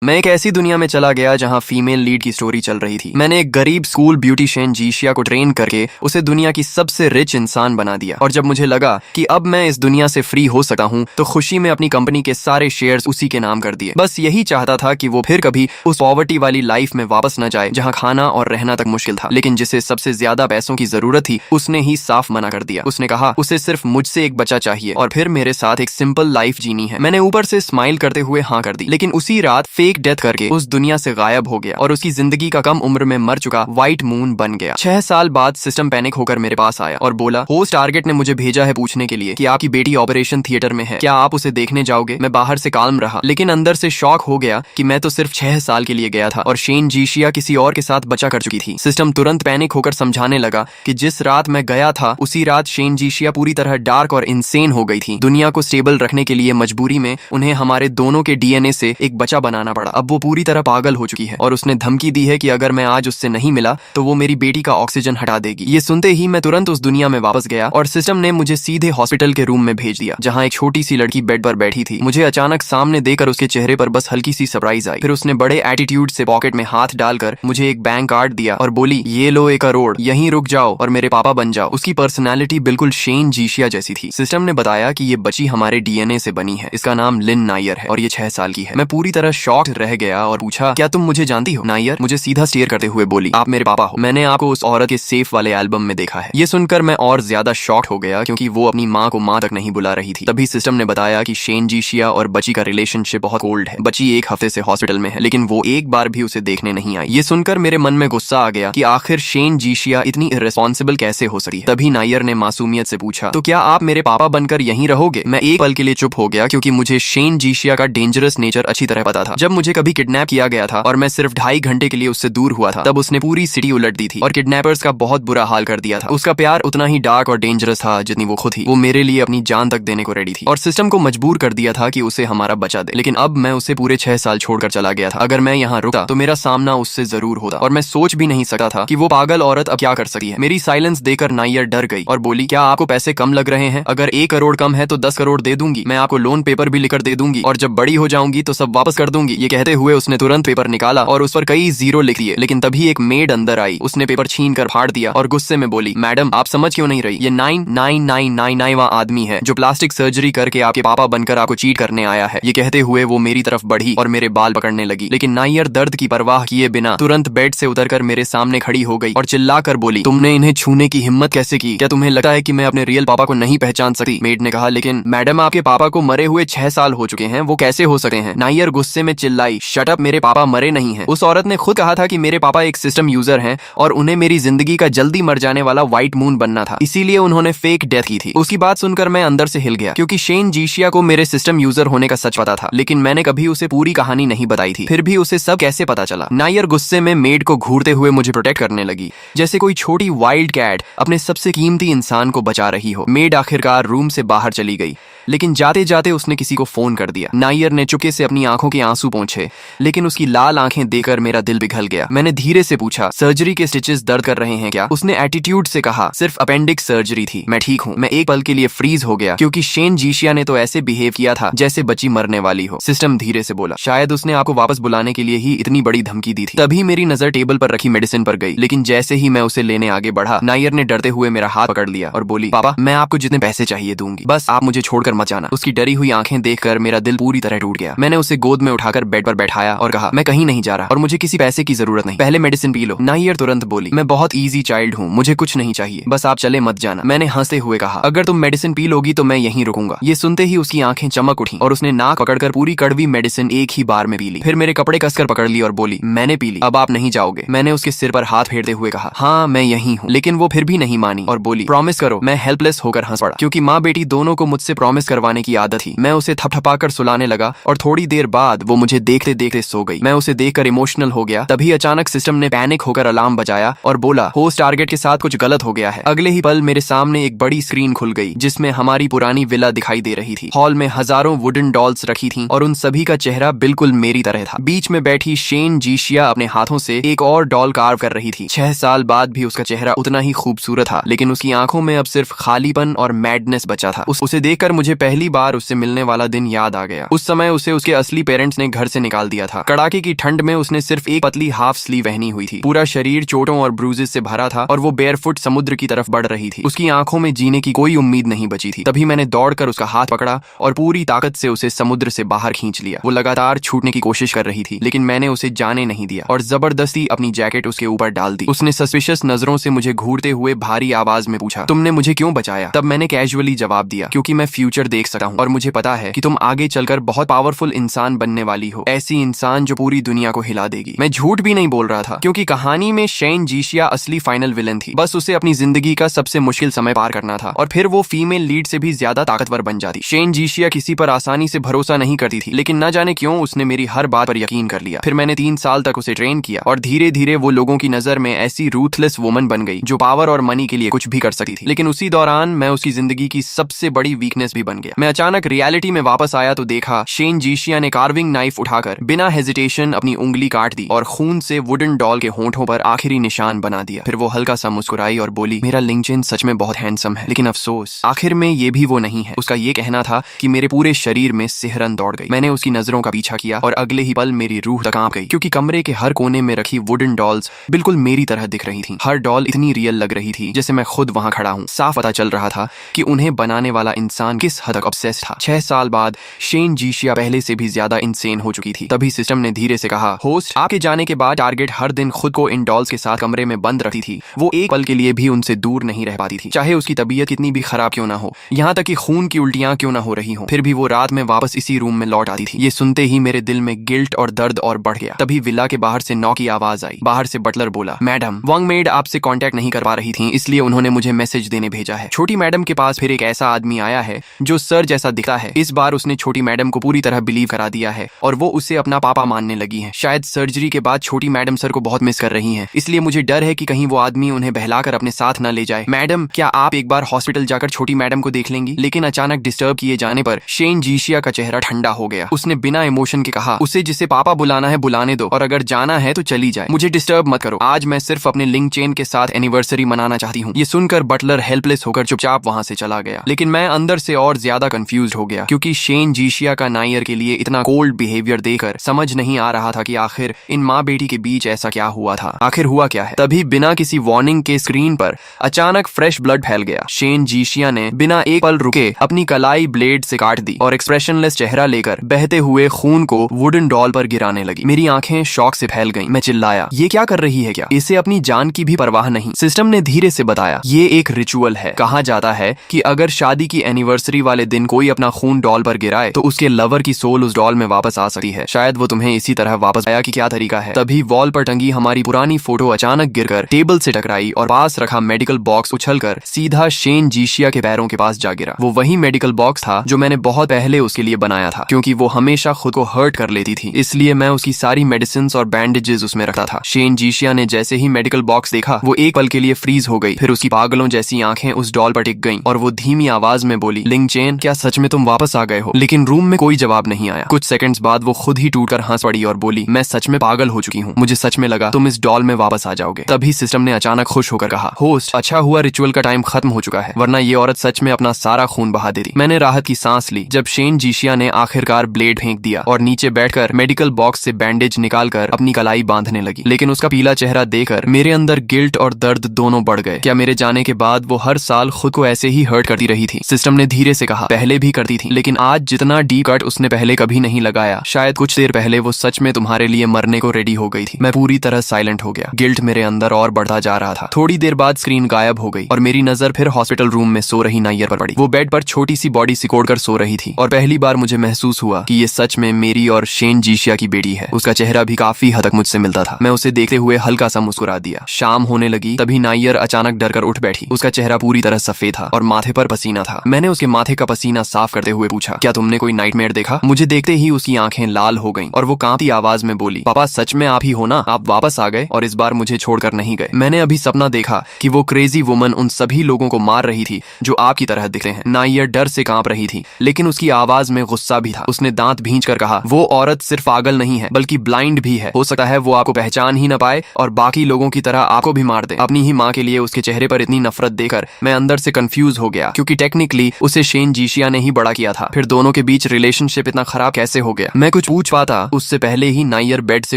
मैं एक ऐसी दुनिया में चला गया जहाँ फीमेल लीड की स्टोरी चल रही थी। मैंने एक गरीब स्कूल ब्यूटिशियन जीशिया को ट्रेन करके उसे दुनिया की सबसे रिच इंसान बना दिया। और जब मुझे लगा कि अब मैं इस दुनिया से फ्री हो सकता हूँ तो खुशी में अपनी कंपनी के सारे शेयर्स उसी के नाम कर दिए। बस यही चाहता था कि वो फिर कभी उस पॉवर्टी वाली लाइफ में वापस न जाए जहाँ खाना और रहना तक मुश्किल था। लेकिन जिसे सबसे ज्यादा पैसों की जरूरत थी उसने ही साफ मना कर दिया। उसने कहा उसे सिर्फ मुझसे एक बच्चा चाहिए और फिर मेरे साथ एक सिंपल लाइफ जीनी है। मैंने ऊपर से स्माइल करते हुए हाँ कर दी, लेकिन उसी रात फेक डेथ करके उस दुनिया से गायब हो गया और उसकी जिंदगी का कम उम्र में मर चुका व्हाइट मून बन गया। 6 साल बाद सिस्टम पैनिक होकर मेरे पास आया और बोला होस्ट टारगेट ने मुझे भेजा है पूछने के लिए कि आपकी बेटी ऑपरेशन थिएटर में है, क्या आप उसे देखने जाओगे। मैं बाहर से काल्म रहा लेकिन अंदर से शॉक हो गया कि मैं तो सिर्फ 6 साल के लिए गया था और शेन जीशिया किसी और के साथ बचा कर चुकी थी। सिस्टम तुरंत पैनिक होकर समझाने लगा कि जिस रात मैं गया था उसी रात शेन जीशिया पूरी तरह डार्क और इंसेन हो गई थी। दुनिया को स्टेबल रखने के लिए मजबूरी में उन्हें हमारे दोनों के डीएनए से एक बच्चा बनाना पड़ा। अब वो पूरी तरह पागल हो चुकी है और उसने धमकी दी है कि अगर मैं आज उससे नहीं मिला तो वो मेरी बेटी का ऑक्सीजन हटा देगी। ये सुनते ही मैं तुरंत उस दुनिया में वापस गया और सिस्टम ने मुझे सीधे हॉस्पिटल के रूम में भेज दिया जहाँ एक छोटी सी लड़की बेड पर बैठी थी। मुझे अचानक सामने देखकर उसके चेहरे पर बस हल्की सी सरप्राइज आई। फिर उसने बड़े एटीट्यूड से पॉकेट में हाथ डालकर मुझे एक बैंक कार्ड दिया और बोली ये लो 1 करोड़, यहीं रुक जाओ और मेरे पापा बन जाओ। उसकी पर्सनैलिटी बिल्कुल शेन जीशिया जैसी थी। सिस्टम ने बताया कि ये बच्ची हमारे डीएनए से बनी है। इसका नाम लिन नायर है और ये 6 साल की है। मैं पूरी तरह शॉक्ड रह गया और पूछा क्या तुम मुझे जानती हो। नायर मुझे सीधा स्टेयर करते हुए बोली आप मेरे पापा हो। मैंने आपको उस औरत के सेफ वाले एल्बम में देखा है। ये सुनकर मैं और ज्यादा शॉक्ड हो गया क्योंकि वो अपनी माँ को माँ तक नहीं बुला रही थी। तभी सिस्टम ने बताया कि शेन जीशिया और बच्ची का रिलेशनशिप बहुत कोल्ड है। बच्ची 1 हफ्ते से हॉस्पिटल में है लेकिन वो एक बार भी उसे देखने नहीं आई। ये सुनकर मेरे मन में गुस्सा आ गया कि आखिर शेन जीशिया इतनी इर्रेस्पॉन्सिबल कैसे हो सकती है। तभी नायर ने मासूमियत से पूछा तो क्या आप मेरे पापा बनकर यहीं रहोगे। मैं एक पल के लिए चुप हो गया क्योंकि मुझे शेन जीशिया का डेंजरस नेचर अच्छी तरह पता था। जब मुझे कभी किडनैप किया गया था और मैं सिर्फ 2.5 घंटे के लिए उससे दूर हुआ था तब उसने पूरी सिटी उलट दी थी और किडनैपर्स का बहुत बुरा हाल कर दिया था। उसका प्यार उतना ही डार्क और डेंजरस था जितनी वो खुद थी। वो मेरे लिए अपनी जान तक देने को रेडी थी और सिस्टम को मजबूर कर दिया था कि उसे हमारा बचा दे। लेकिन अब मैं उसे पूरे 6 साल छोड़कर चला गया था। अगर मैं यहाँ रुका तो मेरा सामना उससे जरूर होता और मैं सोच भी नहीं सकता था कि वो पागल औरत अब क्या कर सकती है। मेरी साइलेंस देकर नायर डर गई और बोली क्या आपको पैसे कम लग रहे हैं। अगर 1 करोड़ कम है तो 10 करोड़ दे दूंगी। मैं आपको लोन पेपर भी लिखकर दे दूंगी और जब बड़ी हो जाऊंगी तो सब वापस कर दूंगी। ये कहते हुए उसने तुरंत पेपर निकाला और उस पर कई जीरो लिख दिए। लेकिन तभी एक मेड अंदर आई। उसने पेपर छीन कर फाड़ दिया और गुस्से में बोली मैडम आप समझ क्यों नहीं रही। ये 99999वां आदमी है जो प्लास्टिक सर्जरी करके आपके पापा बनकर आपको चीट करने आया है। ये कहते हुए वो मेरी तरफ बढ़ी और मेरे बाल पकड़ने लगी। लेकिन नायर दर्द की परवाह किए बिना तुरंत बेड से उतरकर मेरे सामने खड़ी हो गई और चिल्लाकर बोली तुमने इन्हें छूने की हिम्मत कैसे की। क्या तुम्हें लगता है कि मैं अपने रियल पापा को नहीं पहचान सकती। मेड ने कहा लेकिन मैडम आपके पापा को मरे हुए 6 साल हो चुके हैं, वो कैसे हो सकते हैं। नायर गुस्से में चिल्लाई शट अप, मेरे पापा मरे नहीं हैं। उस औरत ने खुद कहा था कि मेरे पापा एक सिस्टम यूजर हैं और उन्हें मेरी जिंदगी का जल्दी मर जाने वाला व्हाइट मून बनना था, इसीलिए उन्होंने फेक डेथ की थी। उसकी बात सुनकर मैं अंदर से हिल गया क्योंकि शेन जीशिया को मेरे सिस्टम यूजर होने का सच पता था लेकिन मैंने कभी उसे पूरी कहानी नहीं बताई थी। फिर भी उसे सब कैसे पता चला। नायर गुस्से में मेड को घूरते हुए मुझे प्रोटेक्ट करने लगी जैसे कोई छोटी वाइल्ड कैट अपने सबसे कीमती इंसान को बचा रही हो। मेड आखिरकार रूम से बाहर चली गई लेकिन जाते जाते उसने किसी को फोन कर दिया। नायर ने चुपके से अपनी आंखों के आंसू पोंछे लेकिन उसकी लाल आंखें देखकर मेरा दिल पिघल गया। मैंने धीरे से पूछा सर्जरी के स्टिचेस दर्द कर रहे हैं क्या। उसने एटीट्यूड से कहा सिर्फ अपेंडिक्स सर्जरी थी, मैं ठीक हूँ। मैं एक पल के लिए फ्रीज हो गया क्योंकि शेन जीशिया ने तो ऐसे बिहेव किया था जैसे बच्ची मरने वाली हो। सिस्टम धीरे से बोला शायद उसने आपको वापस बुलाने के लिए ही इतनी बड़ी धमकी दी थी। तभी मेरी नजर टेबल पर रखी मेडिसिन पर गई लेकिन जैसे ही मैं उसे लेने आगे बढ़ा नायर ने डरते हुए मेरा हाथ पकड़ लिया और बोली पापा मैं आपको जितने पैसे चाहिए दूंगी, बस आप मुझे छोड़कर मत जाना। उसकी डरी हुई आंखें देखकर मेरा दिल पूरी तरह टूट गया। मैंने उसे गोद में उठाकर बेड पर बैठाया और कहा मैं कहीं नहीं जा रहा और मुझे किसी पैसे की जरूरत नहीं, पहले मेडिसिन पी लो। नायर तुरंत बोली मैं बहुत इजी चाइल्ड हूँ, मुझे कुछ नहीं चाहिए, बस आप चले मत जाना। मैंने हंसते हुए कहा अगर तुम मेडिसिन पी लोगी तो मैं यहीं रुकूंगा। ये सुनते ही उसकी आंखें चमक उठी और उसने नाक पकड़कर पूरी कड़वी मेडिसिन एक ही बार में पी ली। फिर मेरे कपड़े कसकर पकड़ ली और बोली मैंने पी ली, अब आप नहीं जाओगे। मैंने उसके सिर पर हाथ फेरते हुए कहा हाँ मैं यहीं हूँ। लेकिन वो फिर भी नहीं मानी और बोली प्रॉमिस करो। मैं हेल्पलेस होकर हंस पड़ा क्योंकि माँ बेटी दोनों को मुझसे प्रॉमिस करवाने की आदत थी। मैं उसे थपथपाकर सुलाने लगा और थोड़ी देर बाद वो मुझे देखते देखते सो गई। मैं उसे देखकर इमोशनल हो गया। तभी अचानक सिस्टम ने पैनिक होकर अलार्म बजाया और बोला होस्ट टारगेट के साथ कुछ गलत हो गया है। अगले ही पल मेरे सामने एक बड़ी स्क्रीन खुल गई जिसमें हमारी पुरानी विला दिखाई दे रही थी। हॉल में हजारों वुडन डॉल्स रखी थीं और उन सभी का चेहरा बिल्कुल मेरी तरह था। बीच में बैठी शेन जीशिया अपने हाथों से एक और डॉल कार्व कर रही थी। 6 साल बाद भी उसका चेहरा उतना ही खूबसूरत था लेकिन उसकी आंखों में अब सिर्फ खालीपन और मैडनेस बचा था। उसे देखकर मुझे पहली बार उससे मिलने वाला दिन याद आ गया। उस समय उसे उसके असली पेरेंट्स ने घर से निकाल दिया था। कड़ाके की ठंड में उसने सिर्फ एक पतली हाफ स्लीव पहनी हुई थी। पूरा शरीर चोटों और ब्रूजेस से भरा था और वो बेयरफुट समुद्र की तरफ बढ़ रही थी। उसकी आंखों में जीने की कोई उम्मीद नहीं बची थी। तभी मैंने दौड़कर उसका हाथ पकड़ा और पूरी ताकत से उसे समुद्र से बाहर खींच लिया। वो लगातार छूटने की कोशिश कर रही थी, लेकिन मैंने उसे जाने नहीं दिया और जबरदस्ती अपनी जैकेट उसके ऊपर डाल दी। उसने सस्पिशियस नजरों से मुझे घूरते हुए भारी आवाज में पूछा, तुमने मुझे क्यों बचाया? तब मैंने कैजुअली जवाब दिया, क्योंकि मैं फ्यूचर देख सकता हूँ और मुझे पता है कि तुम आगे चलकर बहुत पावरफुल इंसान बनने वाली हो, ऐसी इंसान जो पूरी दुनिया को हिला देगी। मैं झूठ भी नहीं बोल रहा था, क्योंकि कहानी में शेन जीशिया असली फाइनल विलन थी। बस उसे अपनी जिंदगी का सबसे मुश्किल समय पार करना था और फिर वो फीमेल लीड से भी ज्यादा ताकतवर बन जाती। शेन जीशिया किसी पर आसानी से भरोसा नहीं करती थी, लेकिन न जाने क्यों उसने मेरी हर बात पर यकीन कर लिया। फिर मैंने 3 साल तक उसे ट्रेन किया और धीरे धीरे वो लोगों की नजर में ऐसी रूथलेस वुमन बन गई जो पावर और मनी के लिए कुछ भी कर सकती थी। लेकिन उसी दौरान मैं उसकी जिंदगी की सबसे बड़ी वीकनेस भी बन गया। मैं अचानक रियलिटी में वापस आया तो देखा शेन जीशिया ने कार्विंग नाइफ उठाकर बिना हेजिटेशन अपनी उंगली काट दी और खून से वुडन डॉल के होंठों पर आखिरी निशान बना दिया। फिर वो हल्का सा मुस्कुराई और बोली, मेरा लिंक्डइन सच में बहुत हैंडसम है, लेकिन अफसोस आखिर में ये भी वो नहीं है। उसका ये कहना था कि मेरे पूरे शरीर में सिहरन दौड़ गई। मैंने उसकी नजरों का पीछा किया और अगले ही पल मेरी रूह तक कांप गई, क्योंकि कमरे के हर कोने में रखी वुडन डॉल्स बिल्कुल मेरी तरह दिख रही थी। हर डॉल इतनी रियल लग रही थी जैसे मैं खुद वहां खड़ा हूँ। साफ पता चल रहा था कि उन्हें बनाने वाला इंसान किस हद तक ऑब्सेस्ड था। 6 साल बाद शेन जीशिया पहले से भी ज्यादा इंसेन हो चुकी थी। तभी सिस्टम ने धीरे से कहा, होस्ट, आपके जाने के बाद टारगेट हर दिन खुद को इन डॉल्स के साथ कमरे में बंद रखती थी। वो एक पल के लिए भी उनसे दूर नहीं रह पाती थी, चाहे उसकी तबीयत कितनी भी खराब क्यों ना हो, यहाँ तक कि खून की उल्टियां क्यों ना हो रही हो। फिर भी वो रात में वापस इसी रूम में लौट आती थी। ये सुनते ही मेरे दिल में गिल्ट और दर्द और बढ़ गया। तभी विला के बाहर से नॉक की आवाज आई। बाहर से बटलर बोला, मैडम, वांग मेड आपसे कांटेक्ट नहीं कर पा रही थी, इसलिए उन्होंने मुझे मैसेज देने भेजा है। छोटी मैडम के पास फिर एक ऐसा आदमी आया है जो सर जैसा दिखता है। इस बार उसने छोटी मैडम को पूरी तरह बिलीव करा दिया है और वो उसे अपना पापा मानने लगी है। शायद सर्जरी के बाद छोटी मैडम सर को बहुत मिस कर रही हैं, इसलिए मुझे डर है कि कहीं वो आदमी उन्हें बहलाकर अपने साथ न ले जाए। मैडम, क्या आप एक बार हॉस्पिटल जाकर छोटी मैडम को देख लेंगी? लेकिन अचानक डिस्टर्ब किए जाने पर शेन जीशिया का चेहरा ठंडा हो गया। उसने बिना इमोशन के कहा, उसे जिसे पापा बुलाना है बुलाने दो, और अगर जाना है तो चली जाए, मुझे डिस्टर्ब मत करो। आज मैं सिर्फ अपने लिंक चेन के साथ एनिवर्सरी मनाना चाहती हूँ। ये सुनकर बटलर हेल्पलेस होकर चुपचाप वहां से चला गया। लेकिन मैं अंदर से और ज्यादा कंफ्यूज हो गया, क्योंकि शेन जीशिया का नायर के लिए इतना कोल्ड बिहेवियर देकर समझ नहीं आ रहा था कि आखिर इन माँ बेटी के बीच ऐसा क्या हुआ था। आखिर हुआ क्या है? तभी बिना किसी वार्निंग के स्क्रीन पर अचानक फ्रेश ब्लड फैल गया। शेन जीशिया ने बिना एक पल रुके अपनी कलाई ब्लेड से काट दी और एक्सप्रेशनलेस चेहरा लेकर बहते हुए खून को वुडन डॉल पर गिराने लगी। मेरी आंखें शॉक से फैल गईं। मैं चिल्लाया, ये क्या कर रही है? क्या इसे अपनी जान की भी परवाह नहीं? सिस्टम ने धीरे से बताया, ये एक रिचुअल है। कहा जाता है कि अगर शादी की एनिवर्सरी वाले दिन कोई अपना खून डॉल पर गिराए तो उसके लवर की सोल उस डॉल में वापस आ सकती है। शायद वो तुम्हें इसी तरह वापस आया कि क्या तरीका है। तभी वॉल पर टंगी हमारी पुरानी फोटो अचानक गिरकर टेबल से टकराई और पास रखा मेडिकल बॉक्स उछलकर सीधा शेन जीशिया के पैरों के पास जा गिरा। वो वही मेडिकल बॉक्स था जो मैंने बहुत पहले उसके लिए बनाया था, क्योंकि वो हमेशा खुद को हर्ट कर लेती थी, इसलिए मैं उसकी सारी मेडिसिन और बैंडेजेस उसमें रखता था। शेन जीशिया ने जैसे ही मेडिकल बॉक्स देखा, वो एक पल के लिए फ्रीज हो गई। फिर उसकी पागलों जैसी आंखें उस डॉल पर टिक गईं और वो धीमी आवाज में बोली, लिंग चेन, क्या सच में तुम वापस आ गए हो? लेकिन रूम में कोई जवाब नहीं आया। कुछ सेकंड्स बाद वो खुद ही टूटकर हंस पड़ी और बोली, मैं सच में पागल हो चुकी हूँ, मुझे सच में लगा तुम इस डॉल में वापस आ जाओगे। तभी सिस्टम ने अचानक खुश होकर कहा, होस्ट, अच्छा हुआ रिचुअल का टाइम खत्म हो चुका है, वरना ये औरत सच में अपना सारा खून बहा देती। मैंने राहत की सांस ली जब शेन जीशिया ने आखिरकार ब्लेड फेंक दिया और नीचे बैठकर मेडिकल बॉक्स से बैंडेज निकालकर अपनी कलाई बांधने लगी। लेकिन उसका पीला चेहरा देखकर मेरे अंदर गिल्ट और दर्द दोनों बढ़ गए। क्या मेरे जाने के बाद वो हर साल खुद को ऐसे ही हर्ट करती रही थी? सिस्टम ने धीरे से कहा, पहले भी करती थी, लेकिन आज जितना डीप कट उसने पहले कभी नहीं लगाया। शायद कुछ देर पहले वो सच में तुम्हारे लिए मरने को रेडी हो गई थी। मैं पूरी तरह साइलेंट हो गया। गिल्ट मेरे अंदर और बढ़ता जा रहा था। थोड़ी देर बाद स्क्रीन गायब हो गई और मेरी नजर फिर हॉस्पिटल रूम में सो रही नायर पर पड़ी। वो बेड पर छोटी सी बॉडी सिकोड़कर सो रही थी और पहली बार मुझे महसूस हुआ कि ये सच में मेरी और शेन जीशिया की बेटी है। उसका चेहरा भी काफी हद तक मुझसे मिलता था। मैं उसे देखते हुए हल्का सा मुस्कुरा दिया। शाम होने लगी तभी नायर अचानक डरकर उठ बैठी। उसका चेहरा पूरी तरह सफेद था और माथे पर पसीना था। मैंने उसके माथे का पसीना साफ करते हुए पूछा, क्या तुमने कोई नाइटमेयर देखा? मुझे देखते ही उसकी आंखें लाल हो गईं और वो कांपती आवाज में बोली, पापा, सच में आप ही हो ना? आप वापस आ गए और इस बार मुझे छोड़कर नहीं गए। मैंने अभी सपना देखा कि वो क्रेजी वुमन उन सभी लोगों को मार रही थी जो आपकी तरह दिखते हैं। नायर डर से कांप रही थी, लेकिन उसकी आवाज में गुस्सा भी था। उसने दांत भींचकर कहा, वो औरत सिर्फ पागल नहीं है बल्कि ब्लाइंड भी है। हो सकता है वो आपको पहचान ही न पाए और बाकी लोगों की तरह आपको भी मार दे। अपनी ही माँ के लिए उसके चेहरे पर इतनी नफरत देखकर मैं अंदर से कंफ्यूज हो गया, क्योंकि टेक्निकली उसे शेन जीशिया ने ही बड़ा किया था। फिर दोनों के बीच रिलेशनशिप इतना खराब कैसे हो गया? मैं कुछ पूछ पाता उससे पहले ही नायर बेड से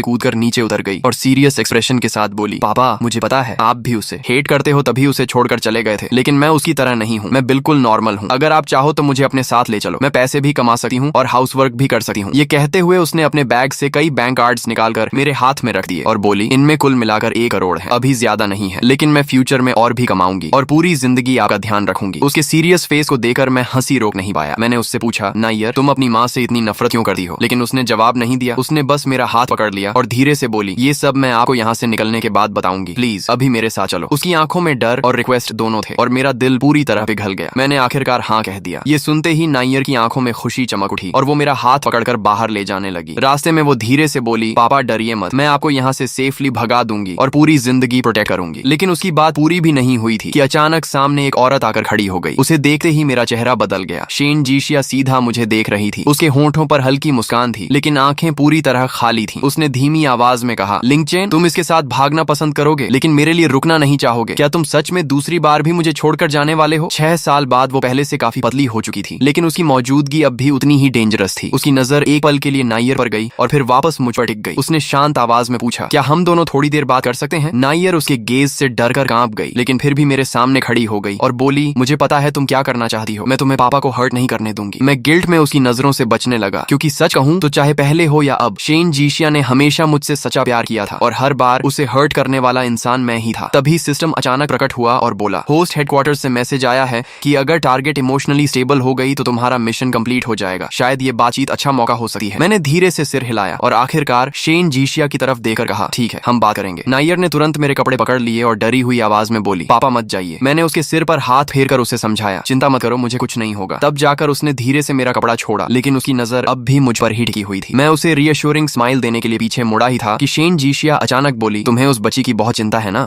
कूदकर नीचे उतर गई और सीरियस एक्सप्रेशन के साथ बोली, पापा मुझे पता है आप भी उसे हेट करते हो, तभी उसे छोड़कर चले गए थे, लेकिन मैं उसकी तरह नहीं हूँ। मैं बिल्कुल नॉर्मल हूँ। अगर आप चाहो तो मुझे अपने साथ ले चलो। मैं पैसे भी कमा सकती हूँ और हाउस वर्क भी कर सकती हूँ। ये कहते हुए उसने अपने बैग से कई बैंक कार्ड्स निकालकर मेरे हाथ में रख दिए और बोली, इनमें कुल मिलाकर 1 करोड़ है। अभी ज्यादा नहीं है, लेकिन मैं फ्यूचर में और भी कमाऊंगी और पूरी जिंदगी आपका ध्यान रखूंगी। उसके सीरियस फेस को देखकर मैं हंसी रोक नहीं पाया। मैंने उससे पूछा, नायर तुम अपनी माँ से इतनी नफरत क्यों करती हो? लेकिन उसने जवाब नहीं दिया। उसने बस मेरा हाथ पकड़ लिया और धीरे से बोली, ये सब मैं आपको यहाँ से निकलने के बाद बताऊंगी, प्लीज अभी मेरे साथ चलो। उसकी आंखों में डर और रिक्वेस्ट दोनों थे और मेरा दिल पूरी तरह पिघल गया। मैंने आखिरकार हाँ कह दिया। ये सुनते ही नायर की आंखों में खुशी चमक उठी और वो मेरा हाथ पकड़कर बाहर ले जाने लगी। रास्ते में वो धीरे से बोली, पापा डरिए मत, मैं आपको यहाँ से सेफली भगा दूंगी और पूरी जिंदगी प्रोटेक्ट करूंगी। लेकिन उसकी बात पूरी भी नहीं हुई थी कि अचानक सामने एक औरत आकर खड़ी हो गई। उसे देखते ही मेरा चेहरा बदल गया। शेन जीशिया सीधा मुझे देख रही थी। उसके होंठों पर हल्की मुस्कान थी, लेकिन आंखें पूरी तरह खाली थीं। उसने धीमी आवाज में कहा, लिंगचेन तुम इसके साथ भागना पसंद करोगे, लेकिन मेरे लिए रुकना नहीं चाहोगे? क्या तुम सच में दूसरी बार भी मुझे छोड़कर जाने वाले हो? 6 साल बाद वो पहले से काफी पतली हो चुकी थी, लेकिन उसकी मौजूदगी अब भी उतनी ही डेंजरस थी। उसकी नजर एक पल के लिए नायर पर गई और फिर वापस मुझ पर टिक गई। उसने शांत आवाज में पूछा, क्या हम दोनों थोड़ी देर बात कर सकते हैं? नायर उसके गेज से डर कर कांप गई, लेकिन फिर भी मेरे सामने खड़ी हो गई और बोली, मुझे पता है तुम क्या करना चाहती हो। मैं तुम्हें पापा को हर्ट नहीं करने दूंगी। मैं गिल्ट में उसकी नजरों से बचने लगा, क्योंकि सच कहूं तो चाहे पहले हो या अब, शेन जीशिया ने हमेशा मुझसे सच्चा प्यार किया था और हर बार उसे हर्ट करने वाला इंसान मैं ही था। तभी सिस्टम अचानक प्रकट हुआ और बोला, होस्ट हेडक्वार्टर से मैसेज आया है कि अगर टारगेट इमोशनली स्टेबल हो गई तो तुम्हारा मिशन कंप्लीट हो जाएगा। शायद ये बातचीत अच्छा मौका हो सकती है। मैंने धीरे से सिर हिलाया और आखिरकार शेन जीशिया की तरफ देखकर कहा, ठीक है हम बात करेंगे। नायर ने तुरंत मेरे कपड़े पकड़ लिए और डरी हुई आवाज में बोली, पापा मत जाइए। मैंने उसके सिर पर हाथ फेरकर उसे समझाया, चिंता मत करो, मुझे कुछ नहीं होगा। तब जाकर उसने धीरे से मेरा कपड़ा छोड़ा, लेकिन उसकी नजर अब भी मुझ पर ही टिकी हुई थी। मैं उसे रीअश्योरिंग स्माइल देने के लिए पीछे मुड़ा ही था कि शेन जीशिया अचानक बोली, तुम्हें उस बच्ची की बहुत चिंता है ना?